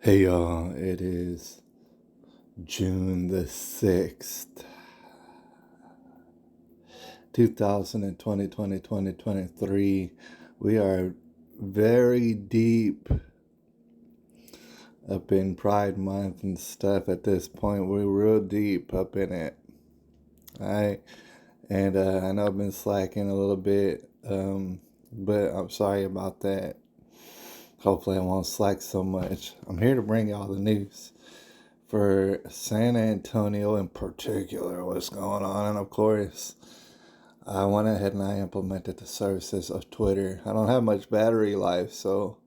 Hey y'all, it is June the 6th, 2020, 2023. We are very deep up in Pride Month and stuff at this point. We're real deep up in it. Alright, and I know I've been slacking a little bit, but I'm sorry about that. Hopefully I won't slack so much. I'm here to bring y'all the news for San Antonio in particular, what's going on. And of course, I went ahead and I implemented the services of Twitter. I don't have much battery life, so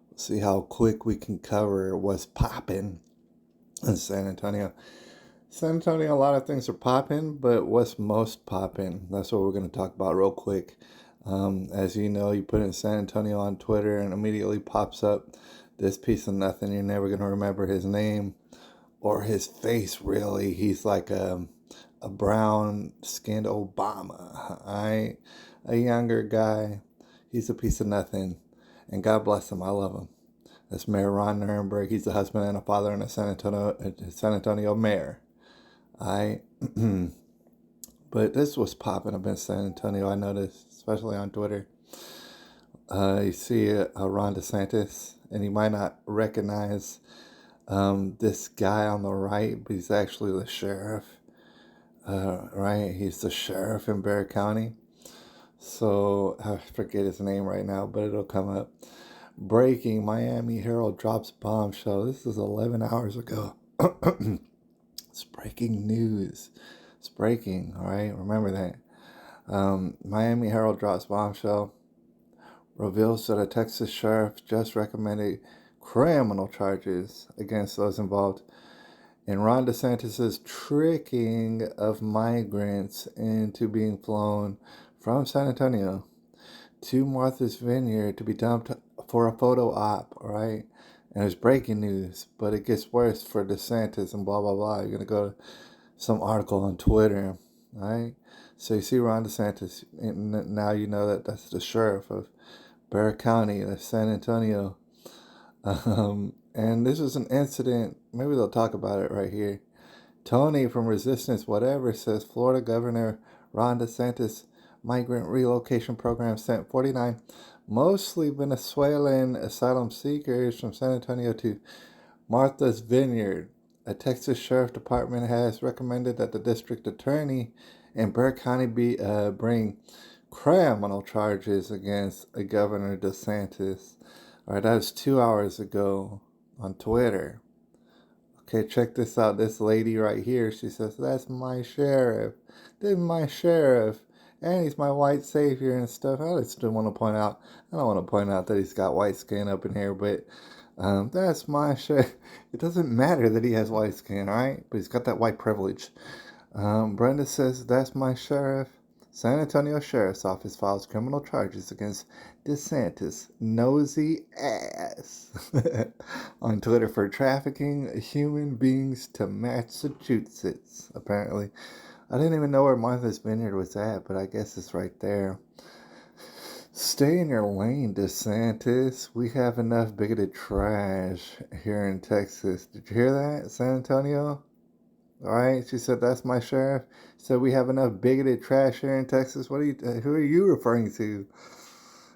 we'll see how quick we can cover what's popping in San Antonio. San Antonio, a lot of things are popping, but what's most popping? That's what we're going to talk about real quick. As you know, you put in San Antonio on Twitter and immediately pops up this piece of nothing. You're never going to remember his name or his face, really. He's like a brown-skinned Obama, right? A younger guy. He's a piece of nothing, and God bless him. I love him. That's Mayor Ron Nirenberg. He's a husband and a father and a San Antonio mayor. I, but this was popping up in San Antonio. I noticed, especially on Twitter. You see Ron DeSantis, and you might not recognize this guy on the right, but he's actually the sheriff. Right? He's the sheriff in Bexar County. So I forget his name right now, but it'll come up. Breaking: Miami Herald drops bombshell. This is 11 hours ago. It's breaking news. It's breaking. All right, remember that. Miami Herald drops bombshell. Reveals that a Texas sheriff just recommended criminal charges against those involved in Ron DeSantis' tricking of migrants into being flown from San Antonio to Martha's Vineyard to be dumped for a photo op, right? And it's breaking news, but it gets worse for DeSantis and blah, blah, blah. You're going to go to some article on Twitter, right? So you see Ron DeSantis, and now you know that that's the sheriff of Bexar County, that's San Antonio. And this was an incident. Maybe they'll talk about it right here. Tony from Resistance Whatever says Florida Governor Ron DeSantis migrant relocation program sent 49 mostly Venezuelan asylum seekers from San Antonio to Martha's Vineyard. A Texas Sheriff Department has recommended that the district attorney in Bexar County bring criminal charges against Governor DeSantis. All right, that was 2 hours ago on Twitter. Okay, check this out. This lady right here, she says, that's my sheriff. This is my sheriff. And he's my white savior and stuff. I just want to point out, I don't want to point out that he's got white skin up in here, but that's my sheriff. It doesn't matter that he has white skin, all right? But he's got that white privilege. Brenda says, that's my sheriff. San Antonio Sheriff's Office files criminal charges against DeSantis' nosy ass on Twitter for trafficking human beings to Massachusetts, apparently. I didn't even know where Martha's Vineyard was at, but I guess it's right there. Stay in your lane, DeSantis. We have enough bigoted trash here in Texas. Did you hear that, San Antonio? All right, she said, that's my sheriff. So we have enough bigoted trash here in Texas. Who are you referring to?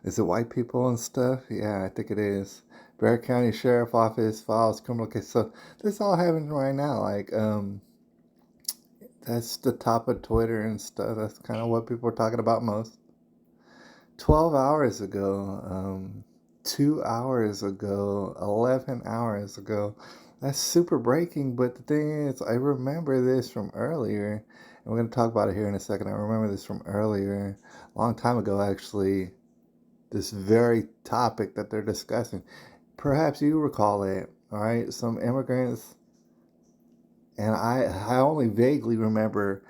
Is it white people and stuff? Yeah, I think it is. Bexar County Sheriff Office files criminal case. So this all happens right now. Like, that's the top of Twitter and stuff. That's kind of what people are talking about most. 12 hours ago, 2 hours ago, 11 hours ago. That's super breaking, but the thing is, I remember this from earlier, and we're going to talk about it here in a second. I remember this from earlier, a long time ago, actually, this very topic that they're discussing. Perhaps you recall it, all right? Some immigrants, and I only vaguely remember,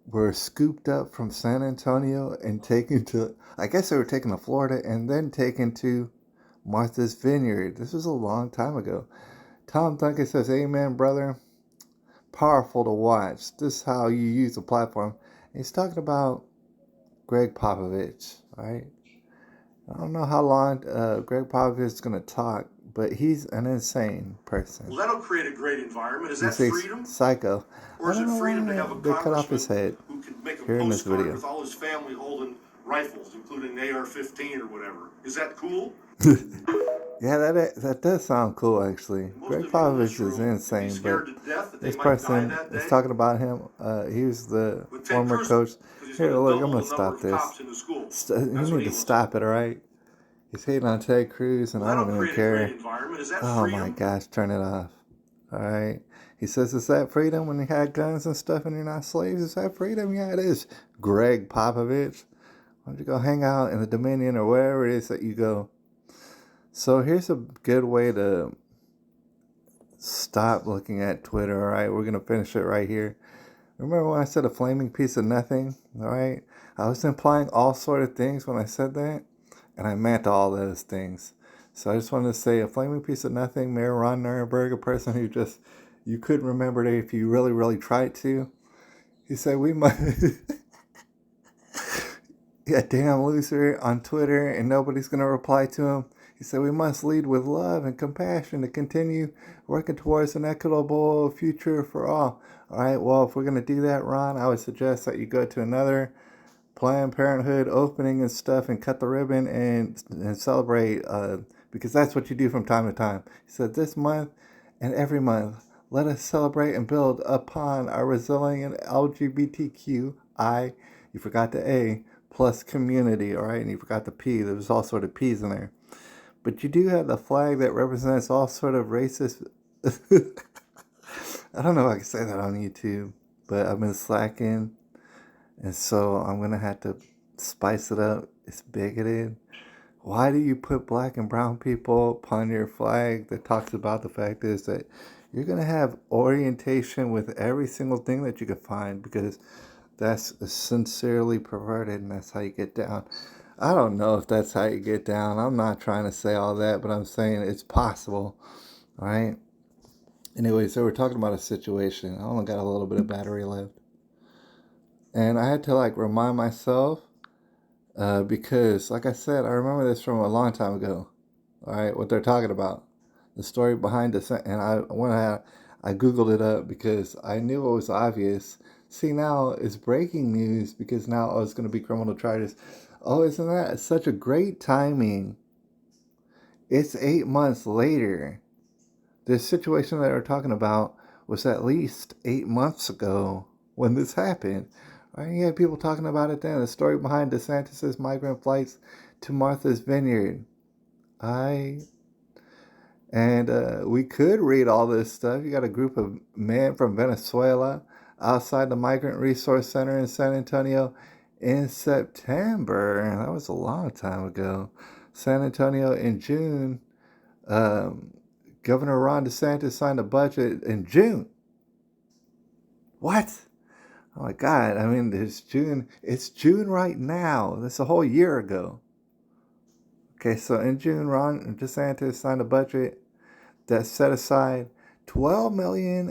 were scooped up from San Antonio and taken to, I guess they were taken to Florida and then taken to Martha's Vineyard. This was a long time ago. Tom Duncan says, amen, brother. Powerful to watch. This is how you use the platform. And he's talking about Greg Popovich, right? I don't know how long Greg Popovich is going to talk, but he's an insane person. Well, that'll create a great environment. Is that freedom? Psycho. Or is it freedom to have a they cut off his congressman head who can make a here in this postcard video. with all his family holding rifles, including an AR-15 or whatever? Is that cool? Yeah, that does sound cool, actually. Greg Popovich is insane, but this person is talking about him. He was the former coach. Here, look, I'm going to stop this. You need to stop it, all right? He's hating on Ted Cruz, and I don't even care. Oh, my gosh, turn it off. All right? He says, is that freedom when you had guns and stuff and you're not slaves? Is that freedom? Yeah, it is. Greg Popovich. Why don't you go hang out in the Dominion or wherever it is that you go? So here's a good way to stop looking at Twitter, all right? We're going to finish it right here. Remember when I said a flaming piece of nothing, all right? I was implying all sort of things when I said that, and I meant all those things. So I just wanted to say a flaming piece of nothing, Mayor Ron Nirenberg, a person who just, you couldn't remember it if you really, really tried to. He said, we must... Yeah, damn loser on Twitter, and nobody's going to reply to him. He said, we must lead with love and compassion to continue working towards an equitable future for all. All right, well, if we're going to do that, Ron, I would suggest that you go to another Planned Parenthood opening and stuff and cut the ribbon and celebrate, because that's what you do from time to time. He said, this month and every month, let us celebrate and build upon our resilient LGBTQI, you forgot the A, plus community, all right? And you forgot the P. There was all sort of P's in there. But you do have the flag that represents all sort of racist... I don't know if I can say that on YouTube, but I've been slacking, and so I'm going to have to spice it up. It's bigoted. Why do you put black and brown people upon your flag that talks about the fact is that you're going to have orientation with every single thing that you can find, because that's sincerely perverted, and that's how you get down. I don't know if that's how you get down. I'm not trying to say all that, but I'm saying it's possible. All right? Anyway, so we're talking about a situation. I only got a little bit of battery left. And I had to, remind myself, because, like I said, I remember this from a long time ago. All right? What they're talking about. The story behind DeSantis. And I Googled it up because I knew it was obvious. See, now it's breaking news because now it's going to be criminal charges. Oh, isn't that such a great timing? It's 8 months later. This situation that we're talking about was at least 8 months ago when this happened. Right? You had people talking about it then. The story behind DeSantis' migrant flights to Martha's Vineyard. We could read all this stuff. You got a group of men from Venezuela outside the Migrant Resource Center in San Antonio in September. That was a long time ago. San Antonio in June. Governor Ron DeSantis signed a budget in June. What? Oh my God. I mean, it's June. It's June right now. That's a whole year ago. Okay, so in June, Ron DeSantis signed a budget that set aside $12 million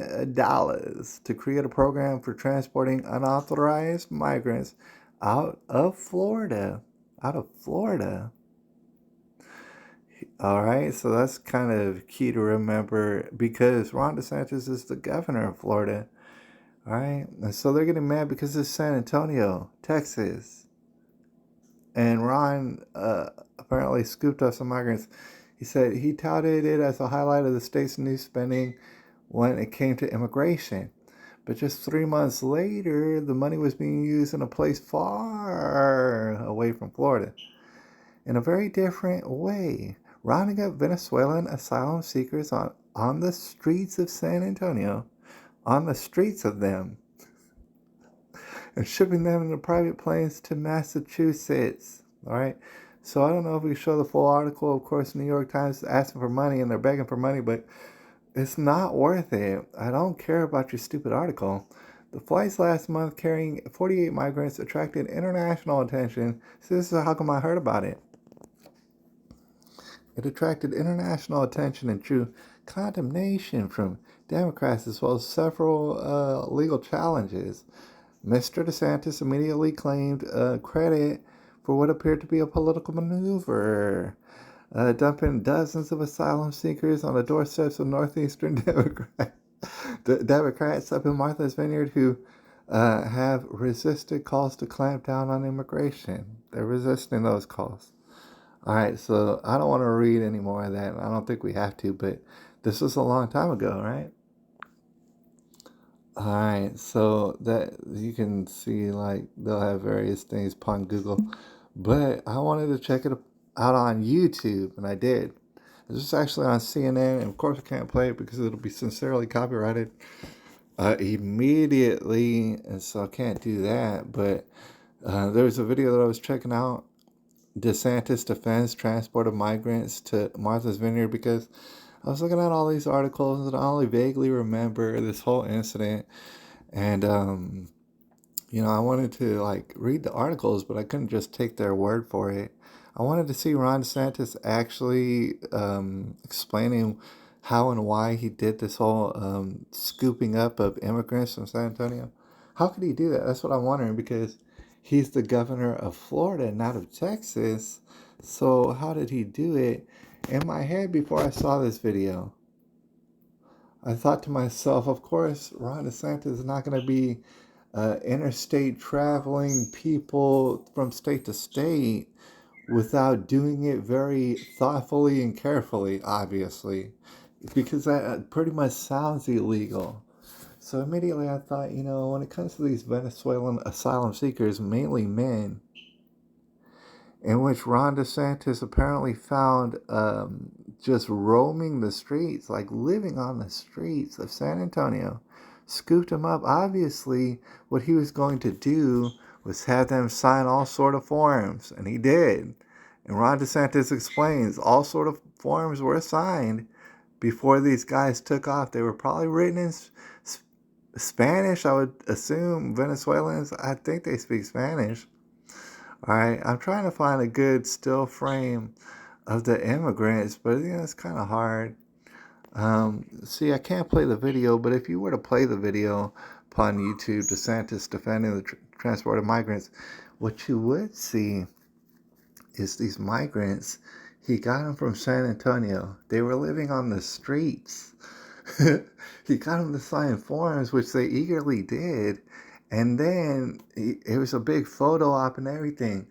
to create a program for transporting unauthorized migrants out of Florida. All right, so that's kind of key to remember because Ron DeSantis is the governor of Florida. All right, and so they're getting mad because it's San Antonio, Texas. And Ron apparently scooped up some migrants. He said he touted it as a highlight of the state's new spending when it came to immigration. But just 3 months later, the money was being used in a place far away from Florida. In a very different way, rounding up Venezuelan asylum seekers on the streets of San Antonio, on the streets of them, and shipping them in private planes to Massachusetts. All right. So I don't know if we show the full article. Of course, New York Times is asking for money and they're begging for money, but it's not worth it. I don't care about your stupid article. The flights last month carrying 48 migrants attracted international attention. So this is how come I heard about it. It attracted international attention and drew condemnation from Democrats as well as several legal challenges. Mr. DeSantis immediately claimed credit for what appeared to be a political maneuver. dumping dozens of asylum seekers on the doorsteps of northeastern Democrats up in Martha's Vineyard who have resisted calls to clamp down on immigration. They're resisting those calls. All right, so I don't want to read any more of that. I don't think we have to, but this was a long time ago, right? All right, so that you can see, like, they'll have various things upon Google, but I wanted to check it out on YouTube, and I did. This is actually on CNN, and of course I can't play it because it'll be sincerely copyrighted immediately, and so I can't do that. But there was a video that I was checking out. DeSantis defends transport of migrants to Martha's Vineyard, because I was looking at all these articles and I only vaguely remember this whole incident. And, I wanted to like read the articles, but I couldn't just take their word for it. I wanted to see Ron DeSantis actually explaining how and why he did this whole scooping up of immigrants from San Antonio. How could he do that? That's what I'm wondering, because he's the governor of Florida, not of Texas. So how did he do it? In my head, before I saw this video, I thought to myself, of course, Ron DeSantis is not going to be interstate traveling people from state to state without doing it very thoughtfully and carefully, obviously, because that pretty much sounds illegal. So immediately I thought, when it comes to these Venezuelan asylum seekers, mainly men, in which Ron DeSantis apparently found just roaming the streets, like living on the streets of San Antonio, scooped them up. Obviously, what he was going to do was have them sign all sort of forms, and he did. And Ron DeSantis explains all sort of forms were signed before these guys took off. They were probably written in Spanish, I would assume. Venezuelans, I think they speak Spanish. All right, I'm trying to find a good still frame of the immigrants, but it's kind of hard. See, I can't play the video, but if you were to play the video upon YouTube, DeSantis defending the transport of migrants, what you would see is these migrants. He got them from San Antonio. They were living on the streets. He got them to sign forms, which they eagerly did. And then it was a big photo op and everything.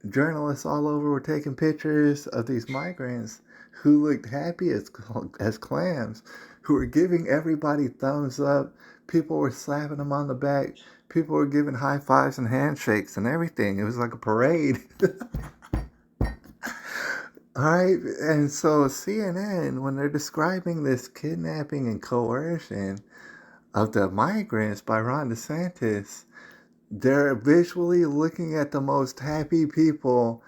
Journalists all over were taking pictures of these migrants who looked happy as clams, who were giving everybody thumbs up. People were slapping them on the back. People were giving high fives and handshakes and everything. It was like a parade. All right, and so CNN, when they're describing this kidnapping and coercion of the migrants by Ron DeSantis, they're visually looking at the most happy people,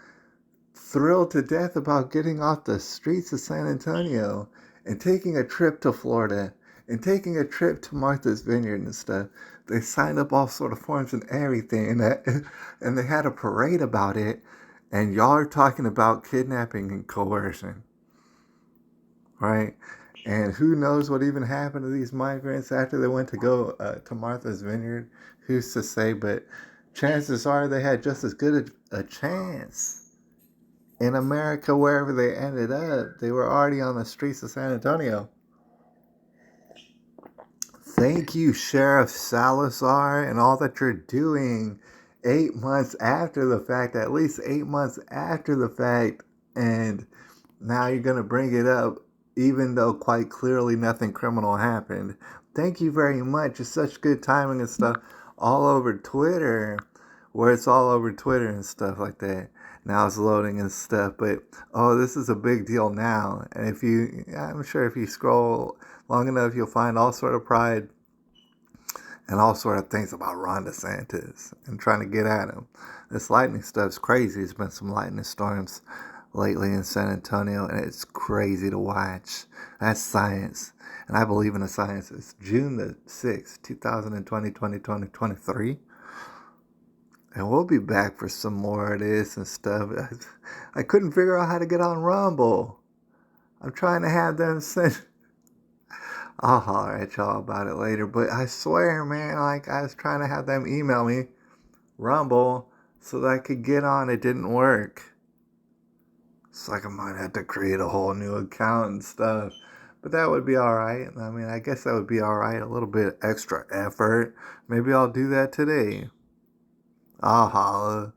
thrilled to death about getting off the streets of San Antonio and taking a trip to Florida and taking a trip to Martha's Vineyard and stuff. They signed up all sort of forms and everything, and they had a parade about it. And y'all are talking about kidnapping and coercion, right? And who knows what even happened to these migrants after they went to go to Martha's Vineyard? Who's to say? But chances are they had just as good a chance in America wherever they ended up. They were already on the streets of San Antonio. Thank you, Sheriff Salazar, and all that you're doing 8 months after the fact, at least 8 months after the fact, and now you're going to bring it up even though quite clearly nothing criminal happened. Thank you very much. It's such good timing and stuff all over Twitter, where it's all over Twitter and stuff like that. Now it's loading and stuff, but this is a big deal now. And I'm sure if you scroll long enough, you'll find all sort of pride and all sort of things about Ron DeSantis and trying to get at him. This lightning stuff's crazy. There's been some lightning storms lately in San Antonio, and it's crazy to watch. That's science, and I believe in the science. It's June the 6th, 2020, 2023, and we'll be back for some more of this and stuff. I couldn't figure out how to get on Rumble. I'm trying to have them send... I'll holler at y'all about it later, but I swear, man, like I was trying to have them email me Rumble so that I could get on. It didn't work. It's like I might have to create a whole new account and stuff. But that would be alright. I mean, I guess that would be alright. A little bit extra effort. Maybe I'll do that today. I'll holla.